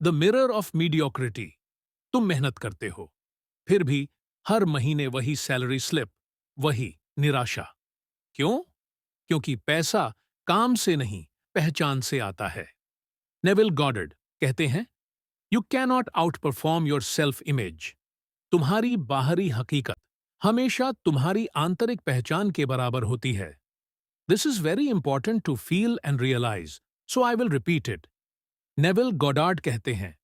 The mirror of mediocrity. तुम मेहनत करते हो, फिर भी हर महीने वही सैलरी स्लिप, वही निराशा। क्यों? क्योंकि पैसा काम से नहीं, पहचान से आता है। नेविल गॉडर्ड कहते हैं, you cannot outperform your self image. तुम्हारी बाहरी हकीकत हमेशा तुम्हारी आंतरिक पहचान के बराबर होती है। This is very important to feel and realise, so I will repeat it. Neville Goddard कहते हैं,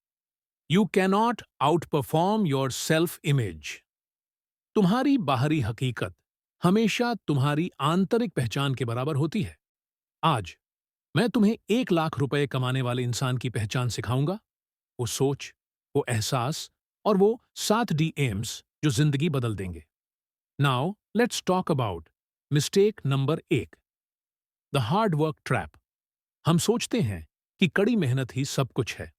you cannot outperform your self image. तुम्हारी बाहरी हकीकत हमेशा तुम्हारी आंतरिक पहचान के बराबर होती है। आज मैं तुम्हें 1 लाख रुपए कमाने वाले इंसान की पहचान सिखाऊंगा। वो सोच, वो एहसास और वो 7 DMs जो जिंदगी बदल देंगे। Now let's talk about mistake number 1, the hard work trap. हम सोचते हैं कि कड़ी मेहनत ही सब कुछ है,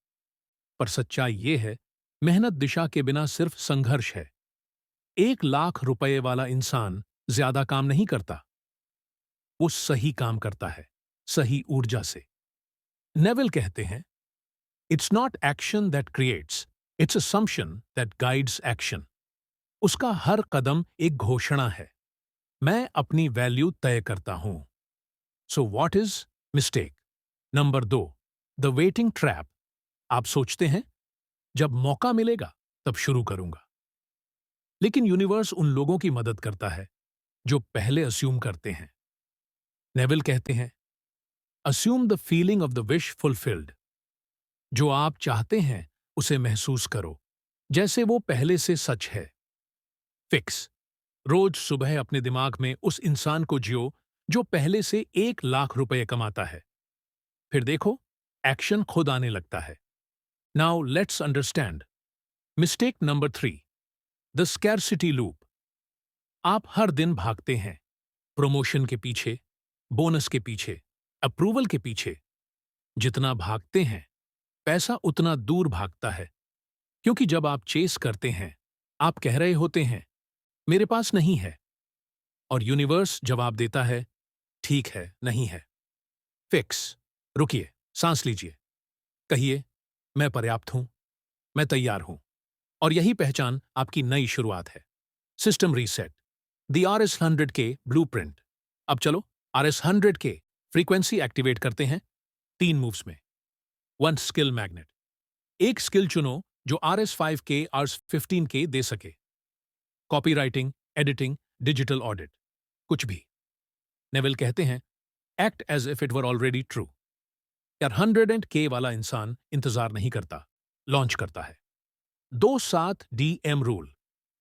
पर सच्चाई ये है, मेहनत दिशा के बिना सिर्फ संघर्ष है। 1 लाख रुपए वाला इंसान ज्यादा काम नहीं करता, वो सही काम करता है, सही ऊर्जा से। नेविल कहते हैं, it's not action that creates, it's assumption that guides action. उसका हर कदम एक घोषणा है, मैं अपनी वैल्यू तय करता हूं। So what is mistake number 2, the waiting trap. आप सोचते हैं, जब मौका मिलेगा तब शुरू करूंगा। लेकिन यूनिवर्स उन लोगों की मदद करता है जो पहले अस्यूम करते हैं। नेविल कहते हैं, assume the feeling of the wish fulfilled. जो आप चाहते हैं उसे महसूस करो जैसे वो पहले से सच है। फिक्स, रोज सुबह अपने दिमाग में उस इंसान को जियो जो पहले से 1 लाख रुपए कमाता है। फिर देखो, एक्शन खुद आने लगता है। Now let's understand mistake number 3, the scarcity loop. आप हर दिन भागते हैं, प्रमोशन के पीछे, बोनस के पीछे, अप्रूवल के पीछे। जितना भागते हैं, पैसा उतना दूर भागता है। क्योंकि जब आप चेस करते हैं, आप कह रहे होते हैं, मेरे पास नहीं है, और यूनिवर्स जवाब देता है, ठीक है, नहीं है। फिक्स, रुकिए, सांस लीजिए, कहिए, मैं पर्याप्त हूं, मैं तैयार हूं। और यही पहचान आपकी नई शुरुआत है। System reset, the RS100K blueprint. अब चलो RS100K फ्रीक्वेंसी एक्टिवेट करते हैं 3 मूव्स में। 1 स्किल मैग्नेट। एक स्किल चुनो जो RS5K RS15K दे सके। Copy writing, editing, digital audit, कुछ भी। नेविल कहते हैं, act as if it were already true. यार 100K वाला इंसान इंतजार नहीं करता, लॉन्च करता है। 2-7 DM रूल।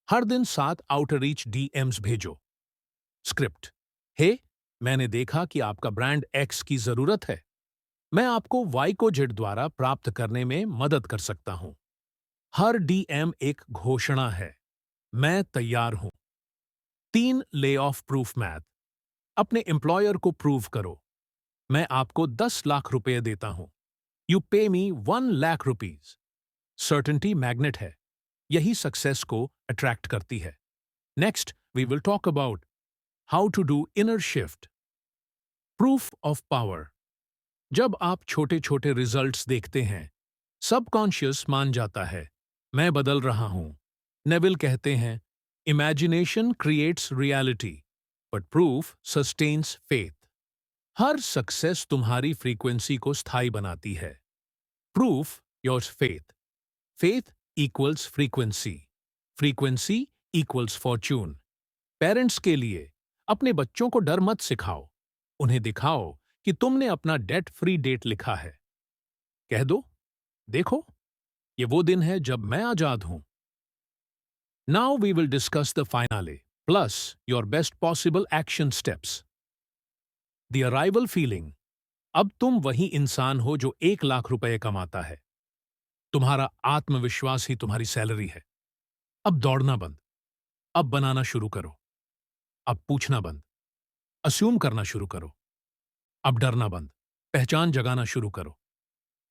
हर दिन 7 आउटरीच DMs भेजो। स्क्रिप्ट, हे, मैंने देखा कि आपका ब्रांड X की जरूरत है। मैं आपको Y को Z द्वारा प्राप्त करने में मदद कर सकता हूं। हर DM एक घोषणा है, मैं तैयार हूं। 3 ले ऑफ प्रूफ मैथ। अपने एम्प्लॉयर को प्रूव करो, मैं आपको 10 लाख रुपए देता हूं। You pay me 1 lakh rupees. Certainty magnet है, यही सक्सेस को अट्रैक्ट करती है। Next we will talk about how to do inner shift. Proof of power. जब आप छोटे छोटे रिजल्ट्स देखते हैं, सबकॉन्शियस मान जाता है, मैं बदल रहा हूं। नेविल कहते हैं, imagination creates reality, but proof sustains faith. Her success तुम्हारी फ्रीक्वेंसी को स्थायी बनाती है। Proof your faith. Faith equals frequency, frequency equals Fortune. Parents के लिए अपने बच्चों को डर मत सिखाओ, उन्हें दिखाओ कि तुमने अपना डेट फ्री डेट लिखा है। कह दो, देखो, ये वो दिन है जब मैं आजाद हूं। Now we will discuss the finale plus your best possible action steps. The arrival feeling. अब तुम वही इंसान हो जो 1 लाख रुपए कमाता है। तुम्हारा आत्मविश्वास ही तुम्हारी सैलरी है। अब दौड़ना बंद, अब बनाना शुरू करो। अब पूछना बंद, अस्यूम करना शुरू करो। अब डरना बंद, पहचान जगाना शुरू करो।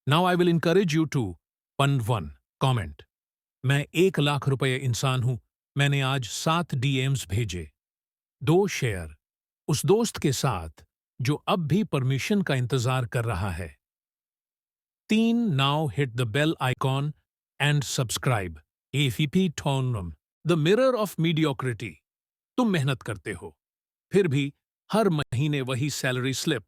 Now I will encourage you to 1 comment. मैं 1 लाख रुपए इंसान हूं, मैंने आज 7 DMs भेजे। 2 शेयर उस दोस्त के साथ जो अब भी परमिशन का इंतजार कर रहा है। 3. Now hit the bell icon and subscribe. AVP Tonum, the mirror of mediocrity. तुम मेहनत करते हो, फिर भी हर महीने वही सैलरी स्लिप,